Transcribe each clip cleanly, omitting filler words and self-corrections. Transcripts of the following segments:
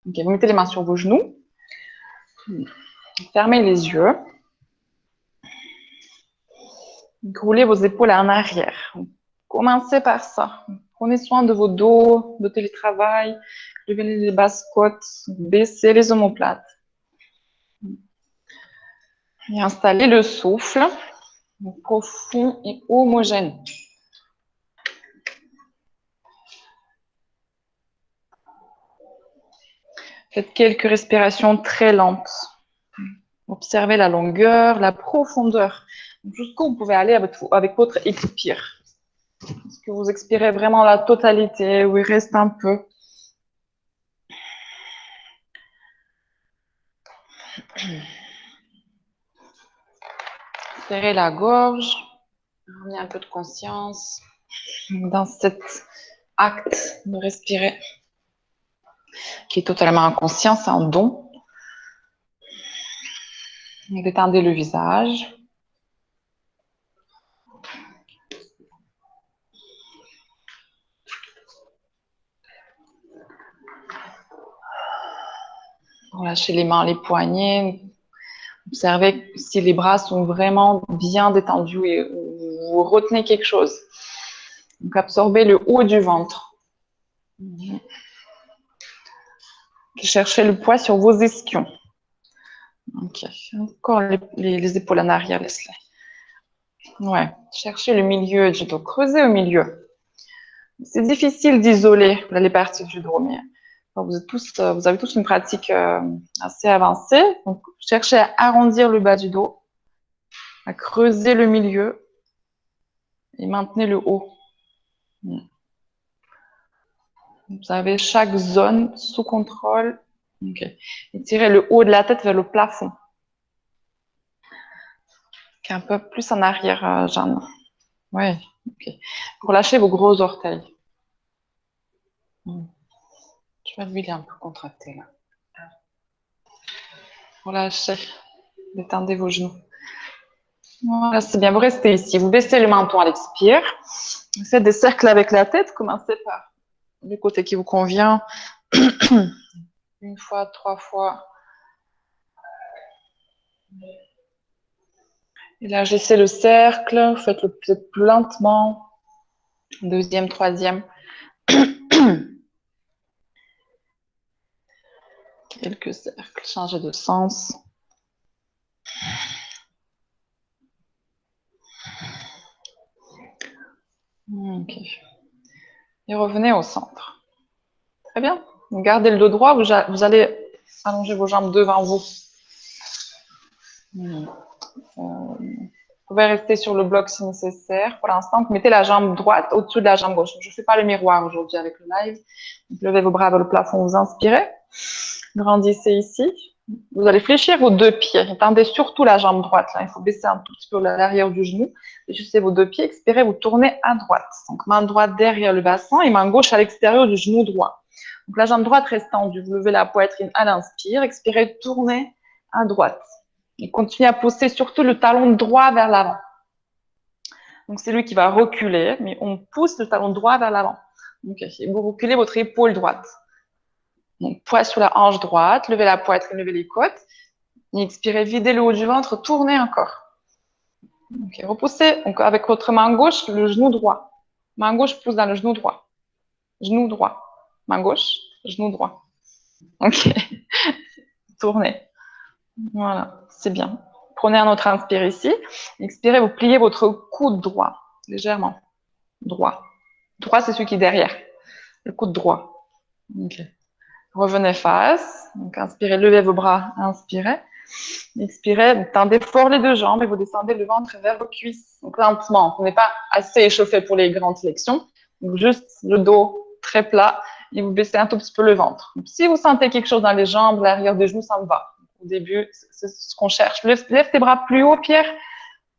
Ok, vous mettez les mains sur vos genoux. Fermez les yeux. Roulez vos épaules en arrière. Commencez par ça. Prenez soin de vos dos, de télétravail. Levez les basses côtes. Baissez les omoplates. Et installez le souffle profond et homogène. Faites quelques respirations très lentes. Observez la longueur, la profondeur, jusqu'où vous pouvez aller avec votre expire. Est-ce que vous expirez vraiment la totalité ou il reste un peu? Serrez la gorge, ramenez un peu de conscience dans cet acte de respirer qui est totalement inconscient, c'est un don. Détendez le visage. Relâchez les mains, les poignets. Observez si les bras sont vraiment bien détendus et vous retenez quelque chose. Donc, absorbez le haut du ventre. Cherchez le poids sur vos ischions. Ok. Encore les épaules en arrière, laisse-les. Ouais. Cherchez le milieu du dos. Creusez au milieu. C'est difficile d'isoler les parties du dos, mais vous avez tous une pratique assez avancée. Donc, cherchez à arrondir le bas du dos, à creuser le milieu et maintenez le haut. Vous avez chaque zone sous contrôle. Okay. Étirez le haut de la tête vers le plafond. Un peu plus en arrière, Jeanne. Oui. Okay. Relâchez vos gros orteils. Tu vas l'huile un peu contractée là. Relâchez. Détendez vos genoux. Voilà, c'est bien. Vous restez ici. Vous baissez le menton à l'expire. Faites des cercles avec la tête. Commencez par le côté qui vous convient. 1 fois, 3 fois. Élargissez le cercle. Faites-le peut-être plus lentement. 2e, 3e. Quelques cercles. Changez de sens. Ok. Et revenez au centre. Très bien. Gardez le dos droit. Vous allez allonger vos jambes devant vous. Vous pouvez rester sur le bloc si nécessaire. Pour l'instant, vous mettez la jambe droite au-dessus de la jambe gauche. Je ne fais pas le miroir aujourd'hui avec le live. Donc, levez vos bras vers le plafond, vous inspirez. Grandissez ici. Vous allez fléchir vos 2 pieds. Tendez surtout la jambe droite. Là. Il faut baisser un tout petit peu l'arrière du genou. Fléchissez vos 2 pieds. Expirez, vous tournez à droite. Donc, main droite derrière le bassin et main gauche à l'extérieur du genou droit. Donc, la jambe droite reste tendue. Vous levez la poitrine à l'inspire. Expirez, tournez à droite. Et continuez à pousser surtout le talon droit vers l'avant. Donc, c'est lui qui va reculer, mais on pousse le talon droit vers l'avant. Okay. Et vous reculez votre épaule droite. Donc, poids sur la hanche droite, levez la poitrine, levez les côtes. Et expirez, videz le haut du ventre, tournez encore. Okay. Repoussez donc, avec votre main gauche le genou droit. Main gauche pousse dans le genou droit. Genou droit. Main gauche, genou droit. Ok. Tournez. Voilà, c'est bien. Prenez un autre inspire ici. Expirez, vous pliez votre coude droit, légèrement. Droit. Droit, c'est celui qui est derrière. Le coude droit. Ok. Revenez face. Donc, inspirez, levez vos bras. Inspirez. Expirez, vous tendez fort les 2 jambes et vous descendez le ventre vers vos cuisses. Donc, lentement. Vous n'êtes pas assez échauffé pour les grandes flexions. Donc, juste le dos très plat et vous baissez un tout petit peu le ventre. Donc, si vous sentez quelque chose dans les jambes, l'arrière des genoux, ça me va. Au début, c'est ce qu'on cherche. Lève tes bras plus haut, Pierre.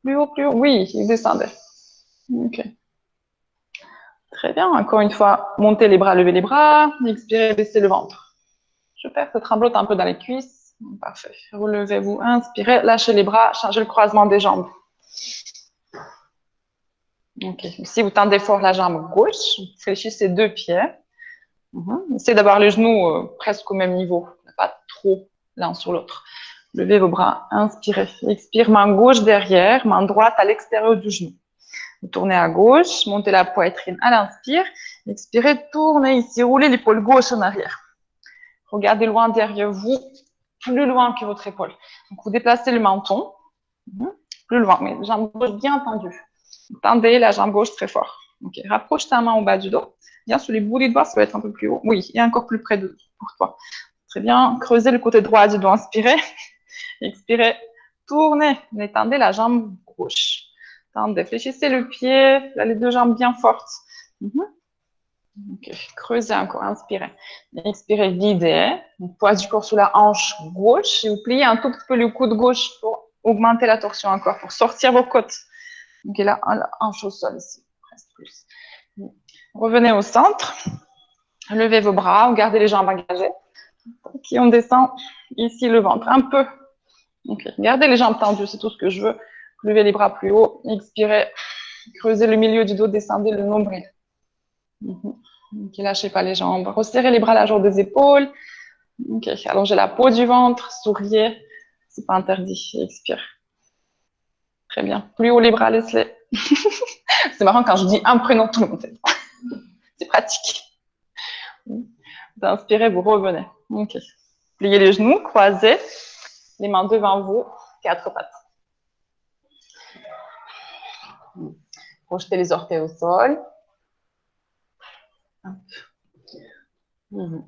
Plus haut, plus haut. Oui, il descendait. Ok. Très bien. Encore une fois, montez les bras, levez les bras. Expirez, baissez le ventre. Super, ça tremblote un peu dans les cuisses. Parfait. Relevez-vous, inspirez, lâchez les bras, changez le croisement des jambes. Ok. Si vous tendez fort la jambe gauche, vous fléchissez 2 pieds. Essayez d'avoir les genoux presque au même niveau, pas trop l'un sur l'autre. Levez vos bras, inspirez. Expire, main gauche derrière, main droite à l'extérieur du genou. Vous tournez à gauche, montez la poitrine à l'inspire. Expirez, tournez ici, roulez l'épaule gauche en arrière. Regardez loin derrière vous, plus loin que votre épaule. Donc, vous déplacez le menton, plus loin, mais jambe gauche bien tendue. Tendez la jambe gauche très fort. Ok, rapproche ta main au bas du dos. Bien sur les boulets de doigts, ça va être un peu plus haut. Oui, et encore plus près de pour toi. Très bien. Creusez le côté droit du dos. Inspirez. Expirez. Tournez. Étendez la jambe gauche. Tendez. Fléchissez le pied. Là, les deux jambes bien fortes. Okay. Creusez encore. Inspirez. Expirez. Videz. Poids du corps sous la hanche gauche. Et vous pliez un tout petit peu le coude gauche pour augmenter la torsion encore, pour sortir vos côtes. Ok, là, hanche au sol ici. Presque plus. Revenez au centre. Levez vos bras. Gardez les jambes engagées. Okay, on descend ici le ventre un peu. Okay. Gardez les jambes tendues, c'est tout ce que je veux. Levez les bras plus haut. Expirez. Creusez le milieu du dos. Descendez le nombril. Okay, lâchez pas les jambes. Resserrez les bras la largeur des épaules. Okay. Allongez la peau du ventre. Souriez. C'est pas interdit. Expire. Très bien. Plus haut les bras, laisse-les. C'est marrant quand je dis un prénom, tout le monde fait. C'est pratique. Vous inspirez, vous revenez. Ok. Pliez les genoux, croisez. Les mains devant vous, 4 pattes. Projetez les orteils au sol.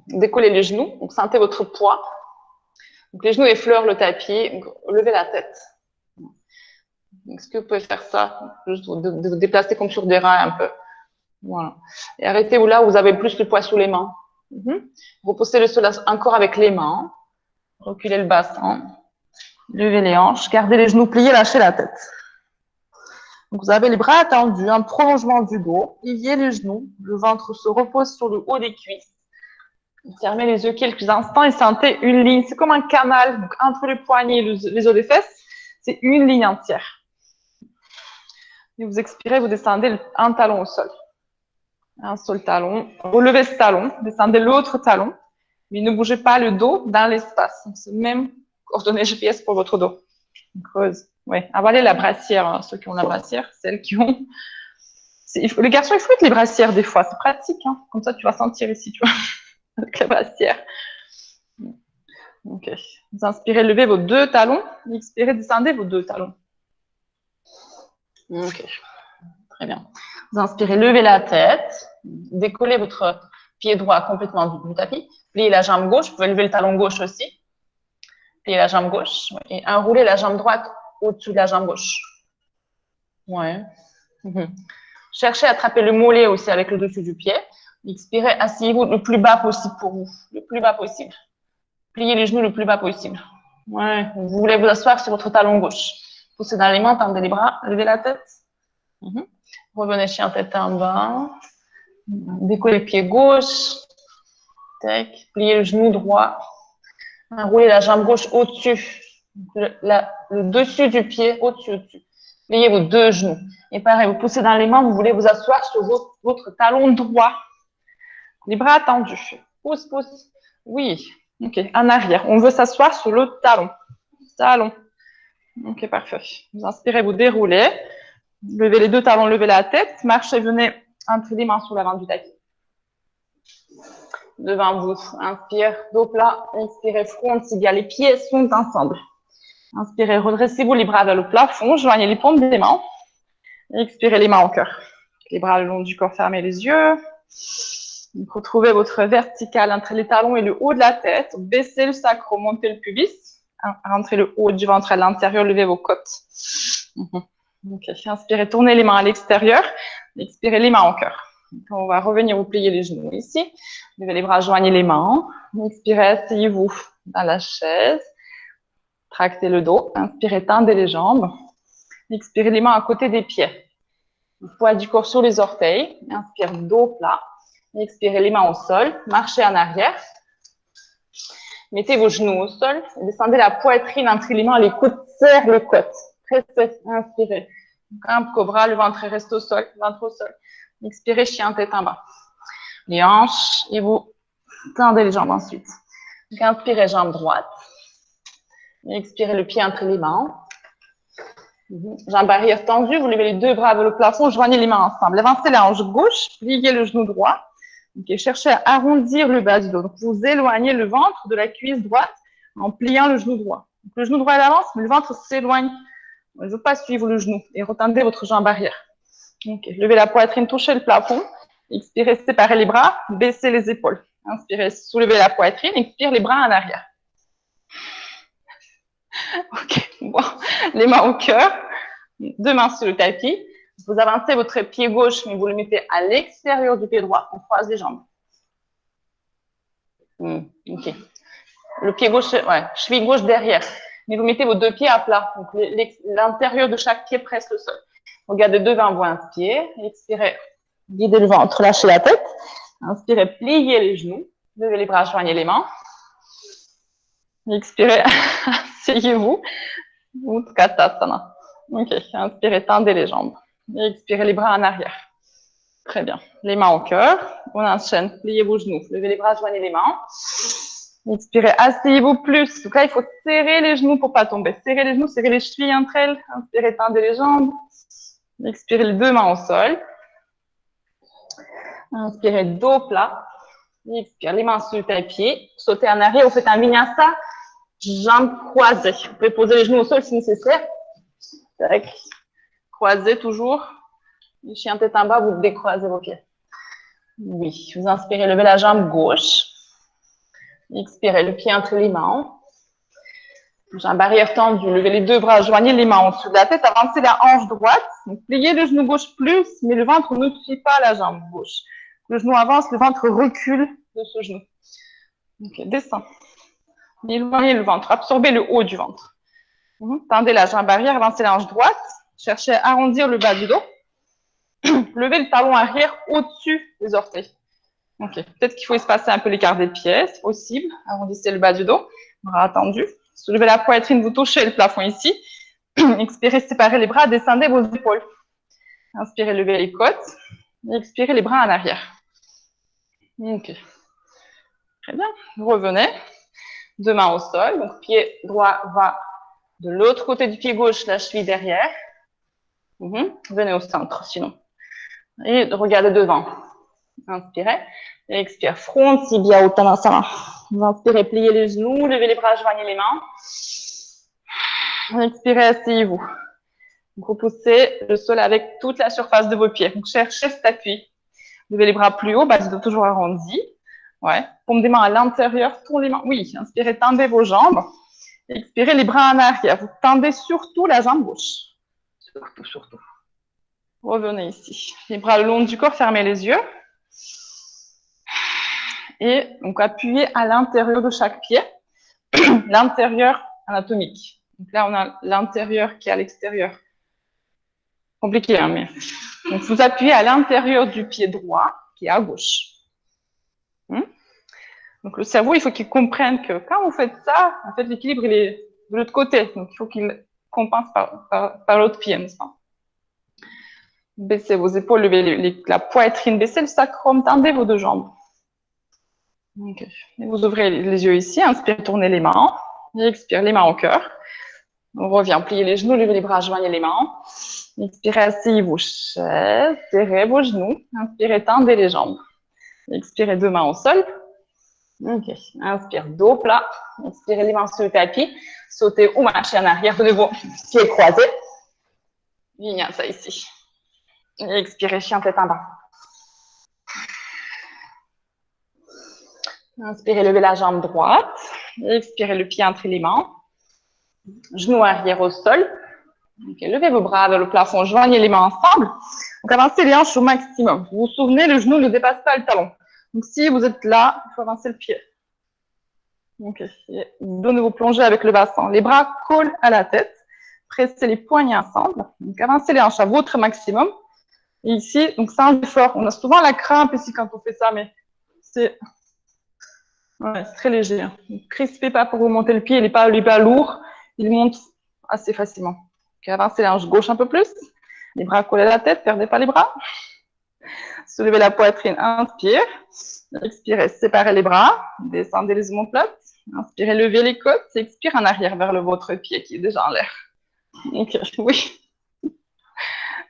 Décollez les genoux, donc sentez votre poids. Donc les genoux effleurent le tapis, donc levez la tête. Est-ce que vous pouvez faire ça? Juste de vous déplacer comme sur des rails un peu. Voilà. Et arrêtez-vous là où vous avez plus le poids sous les mains. Repoussez le sol encore avec les mains. Reculez le bassin. Levez les hanches. Gardez les genoux pliés, lâchez la tête. Donc vous avez les bras tendus, un prolongement du dos. Pliez les genoux. Le ventre se repose sur le haut des cuisses. Fermez les yeux quelques instants et sentez une ligne. C'est comme un canal donc, entre les poignets et les os des fesses. C'est une ligne entière. Et vous expirez, vous descendez un talon au sol. Un seul talon. Relevez ce talon. Descendez l'autre talon. Mais ne bougez pas le dos dans l'espace. C'est le même coordonnée GPS pour votre dos. Creuse. Oui, avalez la brassière. Hein. Ceux qui ont la brassière, celles qui ont... Les garçons, il faut mettre les brassières des fois. C'est pratique. Hein. Comme ça, tu vas sentir ici, tu vois, avec la brassière. Ok. Vous inspirez, levez vos 2 talons. Expirez, descendez vos 2 talons. Ok. Très bien. Vous inspirez, levez la tête. Décollez votre pied droit complètement du tapis. Pliez la jambe gauche. Vous pouvez lever le talon gauche aussi. Pliez la jambe gauche. Et enroulez la jambe droite au-dessus de la jambe gauche. Ouais. Cherchez à attraper le mollet aussi avec le dessus du pied. Expirez, asseyez-vous le plus bas possible pour vous. Le plus bas possible. Pliez les genoux le plus bas possible. Ouais. Vous voulez vous asseoir sur votre talon gauche. Poussez dans les mains, tendez les bras, levez la tête. Revenez chien tête en bas. Décollez le pied gauche. Tac. Pliez le genou droit. Enroulez la jambe gauche au-dessus. Le dessus du pied, au-dessus. Pliez vos 2 genoux. Et pareil, vous poussez dans les mains, vous voulez vous asseoir sur votre talon droit. Les bras tendus. Pousse, pousse. Oui. Ok, en arrière. On veut s'asseoir sur le talon. Talon. Ok, parfait. Vous inspirez, vous déroulez. Levez les 2 talons, levez la tête. Marchez, venez entre les mains sur l'avant du tapis. Devant vous. Inspire, dos plat. Expirez, front tibia. Les pieds sont ensemble. Inspirez, redressez-vous les bras vers le plafond. Joignez les paumes des mains. Expirez les mains au cœur. Les bras le long du corps, fermez les yeux. Retrouvez votre verticale entre les talons et le haut de la tête. Baissez le sacrum, montez le pubis. Rentrez le haut du ventre à l'intérieur, levez vos côtes. Okay. Inspirez, tournez les mains à l'extérieur. Expirez les mains au cœur. On va revenir, vous plier les genoux ici. Levez les bras, joignez les mains. Expirez, asseyez-vous dans la chaise. Tractez le dos. Inspirez, tendez les jambes. Expirez les mains à côté des pieds. Le poids du corps sur les orteils. Inspire, dos plat. Expirez les mains au sol. Marchez en arrière. Mettez vos genoux au sol. Descendez la poitrine entre les mains. Les coudes serrent le côte. Restez, inspirez. Un cobra, le ventre reste au sol. Ventre au sol. Expirez, chien tête en bas. Les hanches et vous Tendez les jambes ensuite. Donc, inspirez, jambe droite. Expirez le pied entre les mains. Jambe arrière tendue, vous levez les deux bras vers le plafond, joignez les mains ensemble. Avancez la hanche gauche, pliez le genou droit. Okay, cherchez à arrondir le bas du dos. Donc, vous éloignez le ventre de la cuisse droite en pliant le genou droit. Donc, le genou droit il avance, mais le ventre s'éloigne. Il ne veut pas suivre le genou et retendez votre jambe arrière. Okay. Levez la poitrine, touchez le plafond. Expirez, séparez les bras, baissez les épaules. Inspirez, soulevez la poitrine, expirez les bras en arrière. Ok, bon. Les mains au cœur, deux mains sur le tapis. Vous avancez votre pied gauche, mais vous le mettez à l'extérieur du pied droit. On croise les jambes. Ok. Le pied gauche, ouais, cheville gauche derrière. Mais vous mettez vos deux pieds à plat. Donc, l'intérieur de chaque pied presse le sol. Regardez devant vous, inspirez. Expirez, guidez le ventre, lâchez la tête. Inspirez, pliez les genoux. Levez les bras, joignez les mains. Expirez, asseyez-vous. Utkatasana. Ok, inspirez, tendez les jambes. Expirez les bras en arrière. Très bien. Les mains au cœur. On enchaîne. Pliez vos genoux. Levez les bras, joignez les mains. Expirez, asseyez-vous plus. Donc là, il faut serrer les genoux pour ne pas tomber. Serrez les genoux, serrez les chevilles entre elles. Inspirez, tendez les jambes. Expirez les deux mains au sol. Inspirez, dos plat. Expirez, les mains sur le tapis. Sautez en arrière. Vous faites un vinyasa. Jambes croisées. Vous pouvez poser les genoux au sol si nécessaire. Tac. Croisez toujours. Le chien tête en bas, vous décroisez vos pieds. Oui. Vous inspirez, levez la jambe gauche. Expirez, le pied entre les mains. Jambe arrière tendue. Levez les deux bras, joignez les mains en dessous de la tête. Avancez la hanche droite. Donc, pliez le genou gauche plus, mais le ventre ne suit pas la jambe gauche. Le genou avance, le ventre recule de ce genou. Ok, descend. Éloignez le ventre, absorbez le haut du ventre. Tendez la jambe arrière, avancez la hanche droite. Cherchez à arrondir le bas du dos. Levez le talon arrière au-dessus des orteils. Ok, peut-être qu'il faut espacer un peu l'écart des pieds, c'est possible. Arrondissez le bas du dos, bras tendus. Soulevez la poitrine, vous touchez le plafond ici. Expirez, séparez les bras, descendez vos épaules. Inspirez, levez les côtes. Expirez les bras en arrière. Ok. Très bien. Vous revenez. Deux mains au sol. Donc, pied droit va de l'autre côté du pied gauche, la cheville derrière. Venez au centre, sinon. Et regardez devant. Inspirez. Et expire. Front, tibia, uttanasana. Vous inspirez, pliez les genoux, levez les bras, joignez les mains. Expirez, asseyez-vous. Repoussez le sol avec toute la surface de vos pieds. Donc, cherchez cet appui. Levez les bras plus haut, bas du dos toujours arrondi. Ouais. Paume des mains à l'intérieur, tournez les mains. Oui, inspirez, tendez vos jambes. Expirez les bras en arrière. Vous tendez surtout la jambe gauche. Surtout. Revenez ici. Les bras le long du corps, fermez les yeux. Et donc, appuyez à l'intérieur de chaque pied. L'intérieur anatomique. Donc là, on a l'intérieur qui est à l'extérieur. Compliqué, hein, mais. Donc, vous appuyez à l'intérieur du pied droit qui est à gauche. Donc, le cerveau, il faut qu'il comprenne que quand vous faites ça, en fait, l'équilibre, il est de l'autre côté. Donc, il faut qu'il compense par l'autre pied, n'est-ce pas? Baissez vos épaules, levez la poitrine, baissez le sacrum, tendez vos deux jambes. Okay. Et vous ouvrez les yeux ici, inspirez, tournez les mains. Et expirez, les mains au cœur. On revient, pliez les genoux, levez les bras, joignez les mains. Expirez, asseyez-vous, serrez vos genoux. Inspirez, tendez les jambes. Expirez, deux mains au sol. Ok. Inspire, dos plat. Expirez, les mains sur le tapis. Sautez ou marchez en arrière. De nouveau, pieds croisés. Vinyasa ici. Et expirez, chien tête en bas. Inspirez, levez la jambe droite. Expirez, le pied entre les mains. Genoux arrière au sol. Okay, levez vos bras vers le plafond, joignez les mains ensemble. Donc, avancez les hanches au maximum. Vous vous souvenez, le genou ne dépasse pas le talon. Donc, si vous êtes là, il faut avancer le pied. Okay. De nouveau, plongez avec le bassin. Les bras collent à la tête. Pressez les poignets ensemble. Donc, avancez les hanches à votre maximum. Et ici, donc sans effort. On a souvent la crampe ici quand on fait ça, mais c'est très léger. Hein. Ne crispez pas pour remonter le pied. Il n'est pas lourd. Il monte assez facilement. Okay, avancez les hanches gauche un peu plus. Les bras collés à la tête. Perdez pas les bras. Soulevez la poitrine, inspire. Expirez, séparez les bras, descendez les omoplates. Inspirez, levez les côtes, expire en arrière vers le votre pied qui est déjà en l'air. Ok, oui,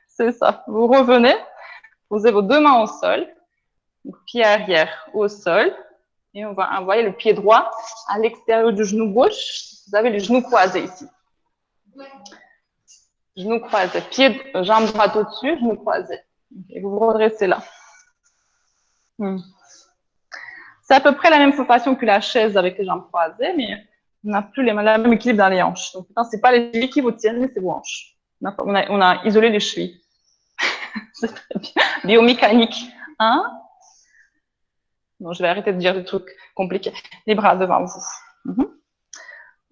c'est ça. Vous revenez, posez vos deux mains au sol, pied arrière au sol, et on va envoyer le pied droit à l'extérieur du genou gauche. Vous avez le genou croisé ici. Genou croisé, pied, jambe droite au-dessus, genou croisé. Et vous vous redressez là. C'est à peu près la même sensation que la chaise avec les jambes croisées, mais on n'a plus le même équilibre dans les hanches. Donc, ce n'est pas les chevilles qui vous tiennent, mais c'est vos hanches. On a isolé les chevilles. C'est très bien. Biomécanique. Hein? Non, je vais arrêter de dire des trucs compliqués. Les bras devant vous.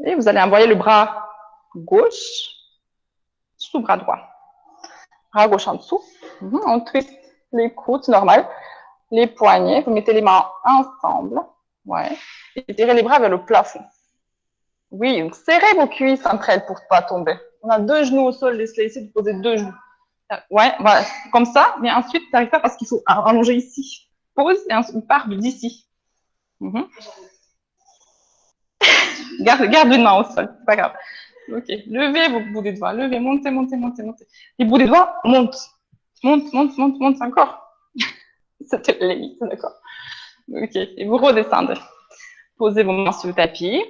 Et vous allez envoyer le bras gauche sous bras droit. Bras gauche en dessous. On twist les coudes, normal. Les poignets, vous mettez les mains ensemble. Ouais. Et tirez les bras vers le plafond. Oui, donc serrez vos cuisses entre elles pour ne pas tomber. On a deux genoux au sol, laissez essayer de poser deux genoux. Ouais, voilà, comme ça, mais ensuite, tu n'arrives pas parce qu'il faut allonger ici. Pose et ensuite, on part d'ici. Garde une main au sol, c'est pas grave. Ok, levez vos bouts des doigts, levez, montez, montez, montez, montez. Les bouts des doigts montent. Monte, monte, monte, monte encore. C'était la limite, d'accord. Ok, et vous redescendez. Posez vos mains sur le tapis.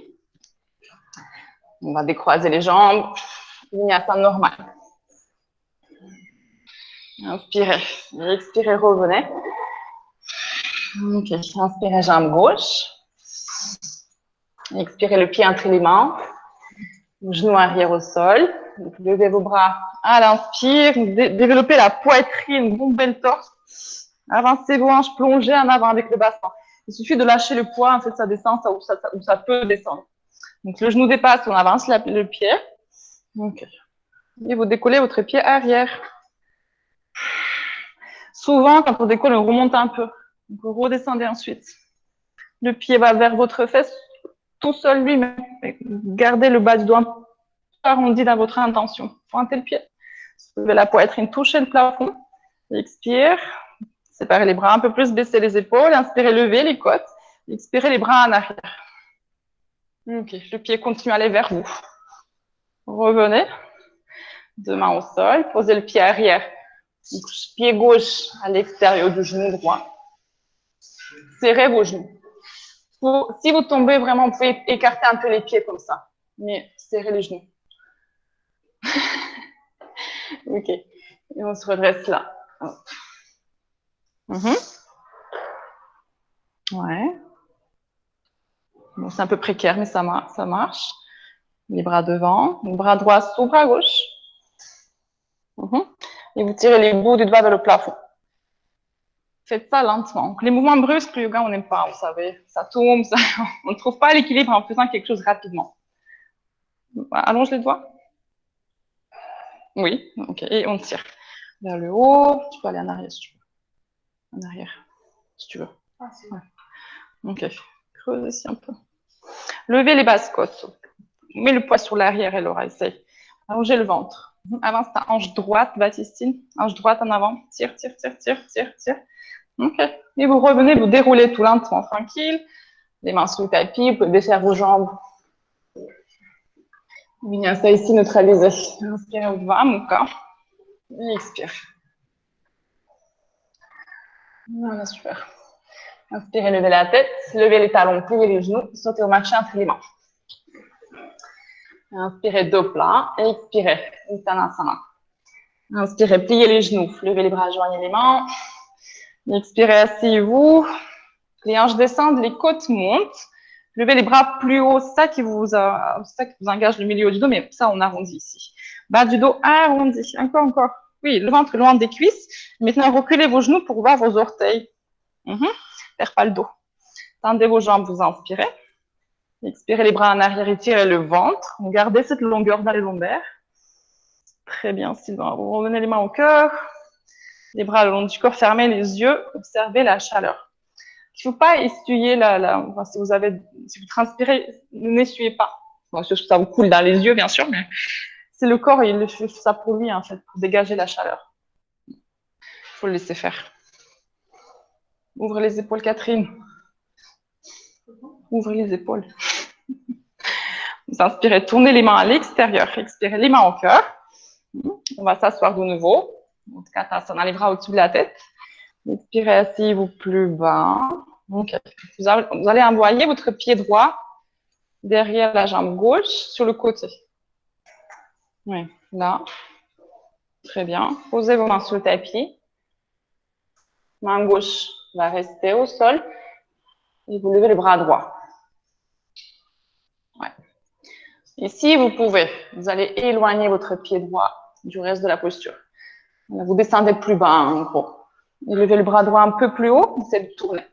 On va décroiser les jambes. Vinyasa normal. Inspirez, expirez, revenez. Ok, inspirez, jambe gauche. Expirez le pied entre les mains. Genou arrière au sol. Donc, levez vos bras à l'inspire. Développez la poitrine, bombez le torse. Avancez vos hanches, plongez en avant avec le bassin. Il suffit de lâcher le poids, en fait, ça descend où ça peut descendre. Donc, le genou dépasse, on avance le pied. Okay. Et vous décollez votre pied arrière. Souvent, quand on décolle, on remonte un peu. Donc, vous redescendez ensuite. Le pied va vers votre fesse tout seul lui-même. Gardez le bas du doigt arrondi dans votre intention. Pointez le pied. Soulevez la poitrine, touchez le plafond. Expire. Séparez les bras un peu plus, baissez les épaules. Inspirez, levez les côtes. Expirez les bras en arrière. Ok, le pied continue à aller vers vous. Revenez. Deux mains au sol. Posez le pied arrière. Pied gauche à l'extérieur du genou droit. Serrez vos genoux. Si vous tombez vraiment, vous pouvez écarter un peu les pieds comme ça. Mais serrez les genoux. Ok. Et on se redresse là. Ouais. Bon, c'est un peu précaire, mais ça marche. Les bras devant. Le bras droit sous bras gauche. Et vous tirez les bouts du doigt vers le plafond. Faites ça lentement. Donc, les mouvements brusques, le yoga, on n'aime pas, vous savez. Ça tombe, on ne trouve pas l'équilibre en faisant quelque chose rapidement. Allonge les doigts. Oui, ok. Et on tire vers le haut. Tu peux aller en arrière si tu veux. En arrière, si tu veux. Ouais. Ok. Creuse ici un peu. Levez les basses côtes. Mets le poids sur l'arrière et l'oreille. Essaye. Allongez le ventre. Avance ta hanche droite, Baptistine. Hanche droite en avant. Tire, tire, tire, tire, tire, tire. Ok. Et vous revenez, vous déroulez tout lentement, tranquille. Les mains sous le tapis. Vous pouvez défaire vos jambes. Vinyasa ici, neutralisé. Inspirez au devant, mon corps. Et expire. Voilà, super. Inspirez, levez la tête, levez les talons, pliez les genoux, sautez au marché entre les mains. Inspirez, dos plat, et expirez, Uttanasana. Inspirez, pliez les genoux, levez les bras, joignez les mains. Expirez, asseyez-vous. Les hanches descendent, les côtes montent. Levez les bras plus haut, c'est ça qui vous engage le milieu du dos, mais ça, on arrondit ici. Bas du dos arrondi, encore. Oui, le ventre loin des cuisses. Maintenant, reculez vos genoux pour voir vos orteils. Vers pas le dos. Tendez vos jambes, vous inspirez. Expirez les bras en arrière, étirez le ventre. Gardez cette longueur dans les lombaires. Très bien, Sylvain. Vous revenez les mains au cœur. Les bras le long du corps, fermez les yeux. Observez la chaleur. Il ne faut pas essuyer enfin, si vous transpirez, n'essuyez pas. Bon, ça vous coule dans les yeux, bien sûr, mais c'est le corps, il fait ça pour lui, en fait, pour dégager la chaleur. Il faut le laisser faire. Ouvre les épaules, Catherine. Ouvre les épaules. Vous inspirez, tournez les mains à l'extérieur. Expirez les mains au cœur. On va s'asseoir de nouveau. En tout cas, ça arrivera au-dessus de la tête. Expirez, asseyez-vous plus bas. Okay. Vous allez envoyer votre pied droit derrière la jambe gauche sur le côté. Oui, là. Très bien. Posez vos mains sur le tapis. Main gauche va rester au sol. Et vous levez le bras droit. Ouais. Et si vous pouvez, vous allez éloigner votre pied droit du reste de la posture. Vous descendez plus bas, en gros. Et levez le bras droit un peu plus haut, essayez de tourner.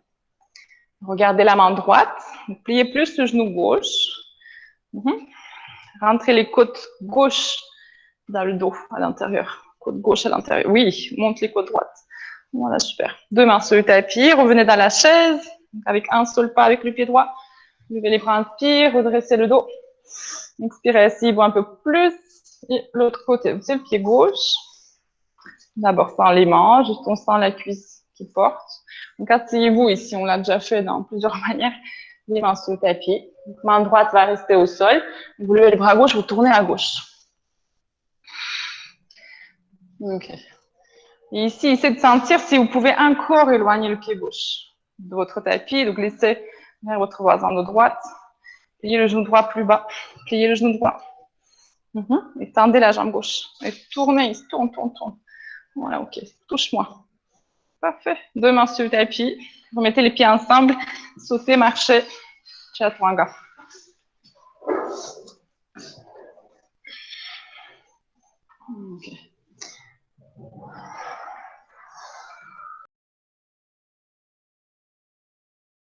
Regardez la main droite, pliez plus le genou gauche. Rentrez les côtes gauche dans le dos, à l'intérieur. Côte gauche à l'intérieur. Oui, monte les côtes droites. Voilà, super. Deux mains sur le tapis, revenez dans la chaise, avec un seul pas avec le pied droit. Levez les bras, inspire, redressez le dos. Expirez, asseyez-vous un peu plus. Et l'autre côté, c'est le pied gauche. D'abord, sans les mains, juste on sent la cuisse qui porte. Donc, asseyez-vous ici, on l'a déjà fait dans plusieurs manières. Les mains sur le tapis. Donc, main droite va rester au sol. Vous levez le bras gauche, vous tournez à gauche. Ok. Et ici, essayez de sentir si vous pouvez encore éloigner le pied gauche de votre tapis. Donc, laissez vers votre voisin de droite. Pliez le genou droit plus bas. Pliez le genou droit. Et tendez la jambe gauche. Et tournez, il se tourne, tourne, tourne. Voilà, ok. Touche-moi. Parfait. Deux mains sur le tapis. Remettez les pieds ensemble. Sautez, marchez. Chaturanga. Okay.